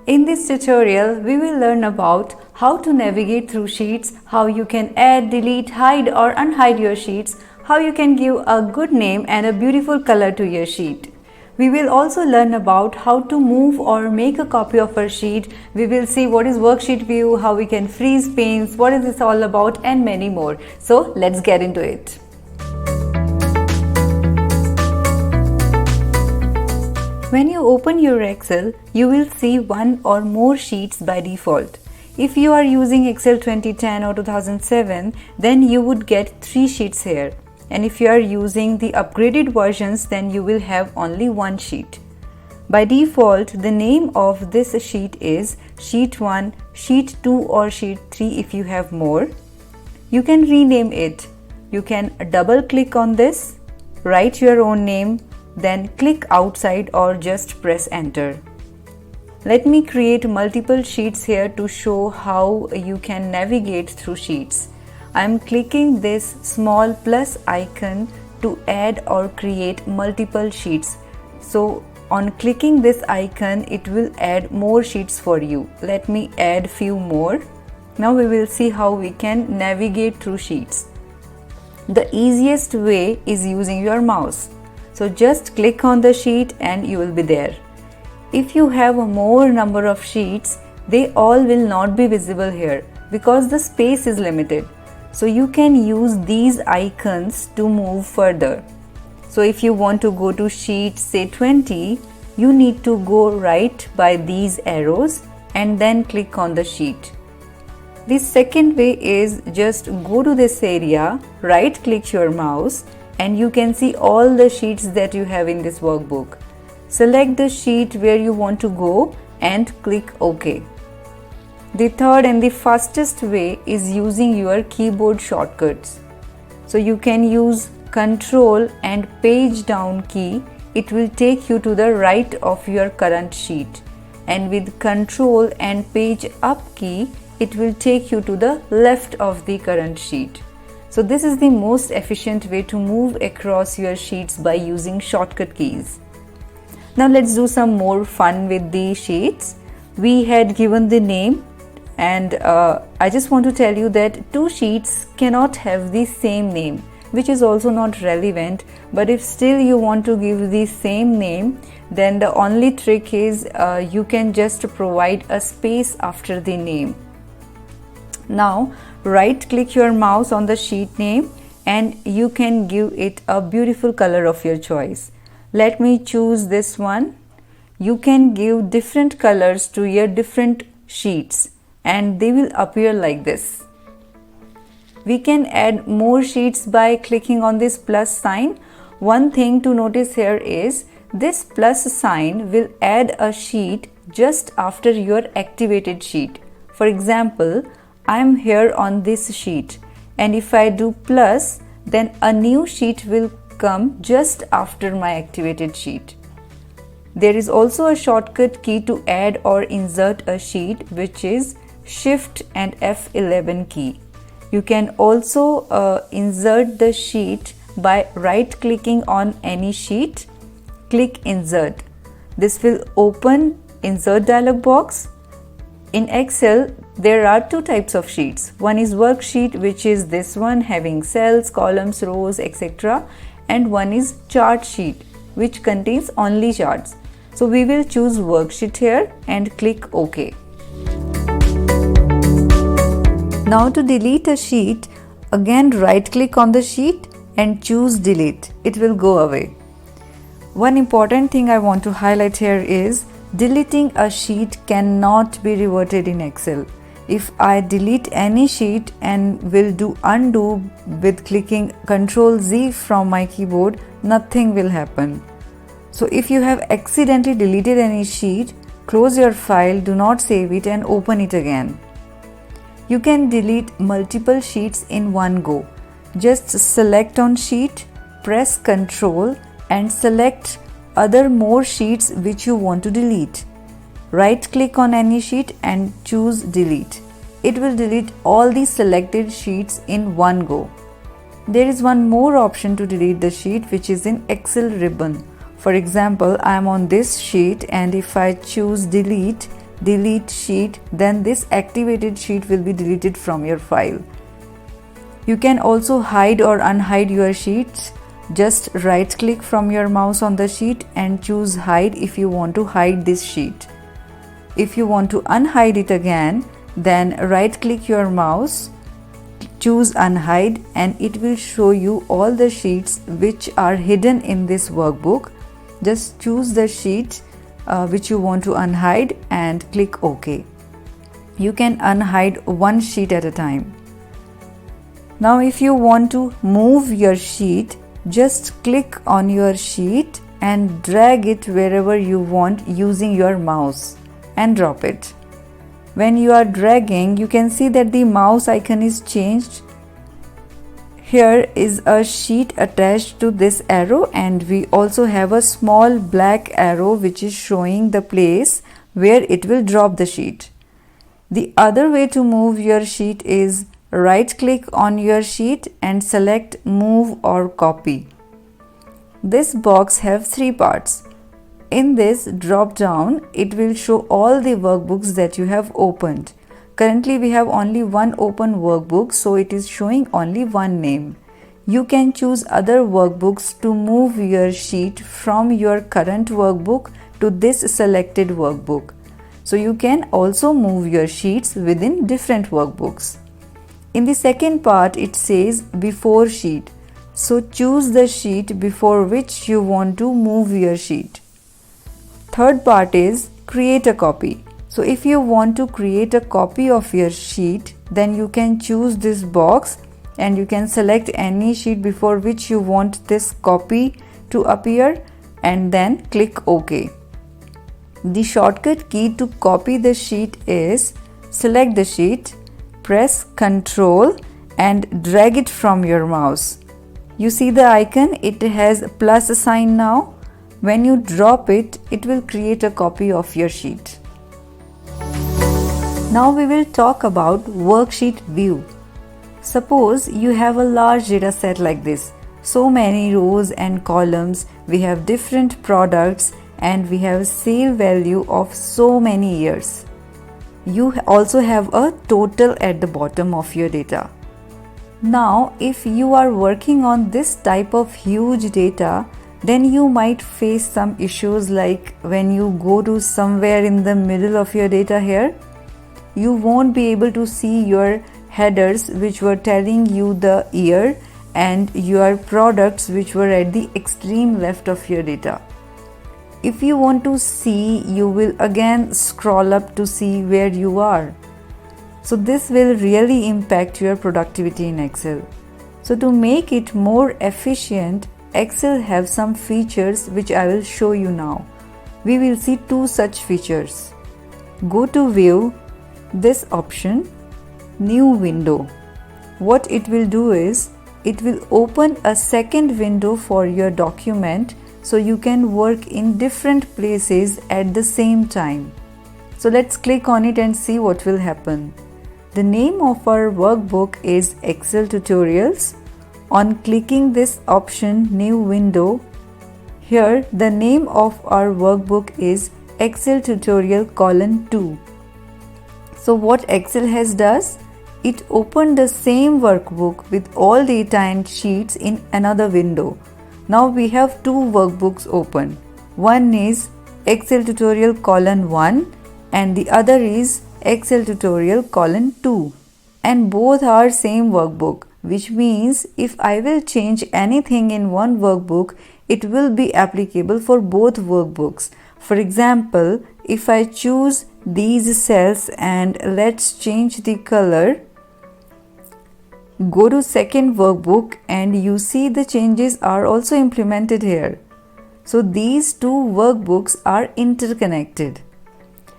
In this tutorial, we will learn about how to navigate through sheets, how you can add, delete, hide or unhide your sheets, how you can give a good name and a beautiful color to your sheet. We will also learn about how to move or make a copy of our sheet. We will see what is Worksheet View, how we can freeze panes, what is this all about and many more. So let's get into it. When you open your Excel, you will see one or more sheets by default. If you are using Excel 2010 or 2007, then you would get 3 sheets here. And if you are using the upgraded versions, then you will have only 1 sheet. By default, the name of this sheet is Sheet 1, Sheet 2 or Sheet 3 if you have more. You can rename it. You can double click on this, write your own name, then click outside or just press enter. Let me create multiple sheets here to show how you can navigate through sheets. I am clicking this small plus icon to add or create multiple sheets. So on clicking this icon, it will add more sheets for you. Let me add few more. Now we will see how we can navigate through sheets. The easiest way is using your mouse. So just click on the sheet and you will be there. If you have a more number of sheets, they all will not be visible here because the space is limited. So you can use these icons to move further. So if you want to go to sheet say 20, you need to go right by these arrows and then click on the sheet. The second way is just go to this area, right click your mouse, and you can see all the sheets that you have in this workbook. Select the sheet where you want to go and click OK. The third and the fastest way is using your keyboard shortcuts. So you can use Ctrl and page down key. It will take you to the right of your current sheet. And with Ctrl and page up key, it will take you to the left of the current sheet. So this is the most efficient way to move across your sheets by using shortcut keys. Now let's do some more fun with the sheets. We had given the name and I just want to tell you that 2 sheets cannot have the same name, which is also not relevant. But if still you want to give the same name, then the only trick is you can just provide a space after the name. Now right click your mouse on the sheet name and you can give it a beautiful color of your choice. Let me choose this one. You can give different colors to your different sheets and they will appear like this. We can add more sheets by clicking on this plus sign. One thing to notice here is this plus sign will add a sheet just after your activated sheet. For example, I am here on this sheet and if I do plus, then a new sheet will come just after my activated sheet. There is also a shortcut key to add or insert a sheet, which is Shift and F11 key. You can also insert the sheet by right clicking on any sheet, click insert. This will open insert dialog box. In Excel, there are 2 types of sheets. One is worksheet, which is this one having cells, columns, rows, etc. And one is chart sheet, which contains only charts. So we will choose worksheet here and click OK. Now to delete a sheet, again right click on the sheet and choose delete. It will go away. One important thing I want to highlight here is deleting a sheet cannot be reverted in Excel. If I delete any sheet and will do undo with clicking Ctrl Z from my keyboard, nothing will happen. So if you have accidentally deleted any sheet, close your file, do not save it and open it again. You can delete multiple sheets in one go. Just select on sheet, press Ctrl and select other more sheets which you want to delete. Right click on any sheet and choose delete. It will delete all the selected sheets in one go. There is one more option to delete the sheet, which is in Excel ribbon. For example, I am on this sheet and if I choose delete, delete sheet, then this activated sheet will be deleted from your file. You can also hide or unhide your sheets. Just right click from your mouse on the sheet and choose hide if you want to hide this sheet. If you want to unhide it again, then right click your mouse, choose unhide, and it will show you all the sheets which are hidden in this workbook. Just choose the sheet which you want to unhide and click OK. You can unhide one sheet at a time. Now if you want to move your sheet, just click on your sheet and drag it wherever you want using your mouse and drop it. When you are dragging, you can see that the mouse icon is changed. Here is a sheet attached to this arrow, and we also have a small black arrow which is showing the place where it will drop the sheet. The other way to move your sheet is right click on your sheet and select move or copy. This box have three parts. In this drop down, it will show all the workbooks that you have opened. Currently we have only one open workbook, so it is showing only one name. You can choose other workbooks to move your sheet from your current workbook to this selected workbook. So you can also move your sheets within different workbooks. In the second part, it says before sheet. So choose the sheet before which you want to move your sheet. Third part is create a copy. So if you want to create a copy of your sheet, then you can choose this box and you can select any sheet before which you want this copy to appear and then click OK. The shortcut key to copy the sheet is select the sheet, press Ctrl and drag it from your mouse. You see the icon, it has a plus sign now. When you drop it, it will create a copy of your sheet. Now we will talk about Worksheet View. Suppose you have a large data set like this. So many rows and columns, we have different products and we have sale value of so many years. You also have a total at the bottom of your data. Now, if you are working on this type of huge data, then you might face some issues like when you go to somewhere in the middle of your data here, you won't be able to see your headers which were telling you the year and your products which were at the extreme left of your data. If you want to see, you will again scroll up to see where you are. So this will really impact your productivity in Excel. So to make it more efficient, Excel have some features which I will show you now. We will see two such features. Go to View, this option, New Window. What it will do is, it will open a second window for your document so you can work in different places at the same time. So let's click on it and see what will happen. The name of our workbook is Excel Tutorials. On clicking this option, New Window, here the name of our workbook is Excel Tutorial :2. So what Excel has does, it opened the same workbook with all data and sheets in another window. Now we have two workbooks open. One is Excel Tutorial :1 and the other is Excel Tutorial :2, and both are same workbook, which means if I will change anything in one workbook, it will be applicable for both workbooks. For example, if I choose these cells and let's change the color, go to second workbook and you see the changes are also implemented here. So these two workbooks are interconnected.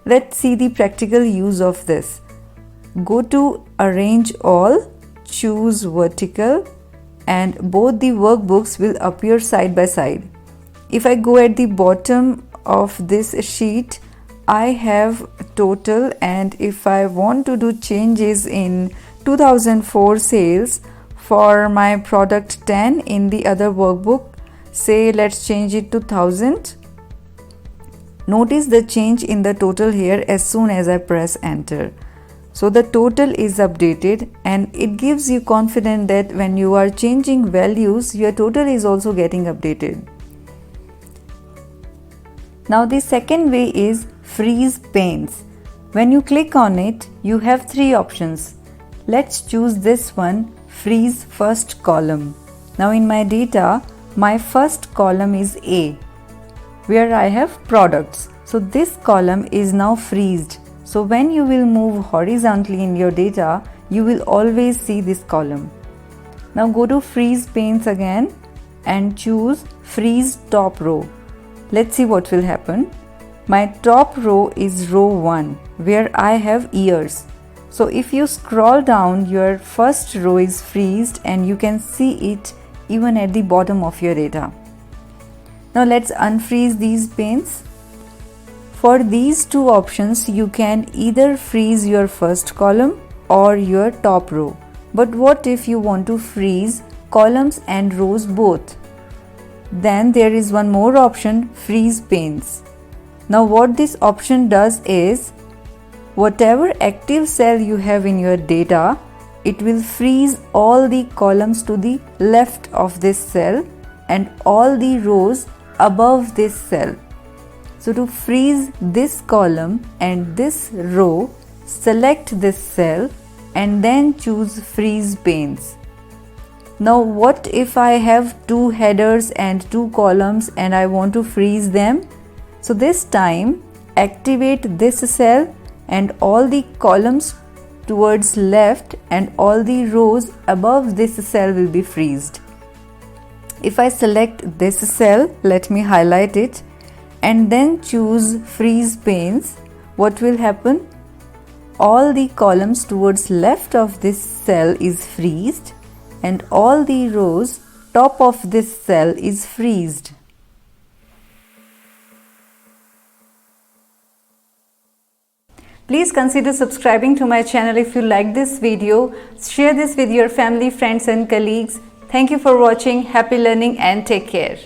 Let's see the practical use of this. Go to Arrange All, choose Vertical, and both the workbooks will appear side by side. If I go at the bottom of this sheet, I have total, and if I want to do changes in 2004 sales for my product 10 in the other workbook, say let's change it to 1000, Notice the change in the total here as soon as I press enter. So the total is updated, and it gives you confidence that when you are changing values, your total is also getting updated. Now the second way is freeze panes. When you click on it, you have three options. Let's choose this one, freeze first column. Now in my data, my first column is A, where I have products. So this column is now freezed. So when you will move horizontally in your data, you will always see this column. Now go to freeze panes again and choose freeze top row. Let's see what will happen. My top row is row 1, where I have years. So if you scroll down, your first row is freezed and you can see it even at the bottom of your data. Now let's unfreeze these panes. For these two options, you can either freeze your first column or your top row. But what if you want to freeze columns and rows both? Then there is one more option, freeze panes. Now what this option does is, whatever active cell you have in your data, it will freeze all the columns to the left of this cell and all the rows above this cell. So to freeze this column and this row, select this cell and then choose freeze panes. Now what if I have two headers and two columns and I want to freeze them? So this time activate this cell and all the columns towards left and all the rows above this cell will be freezed. If I select this cell, let me highlight it and then choose freeze panes, what will happen? All the columns towards left of this cell is freezed and all the rows top of this cell is freezed. Please consider subscribing to my channel if you like this video. Share this with your family, friends and colleagues. Thank you for watching. Happy learning and take care.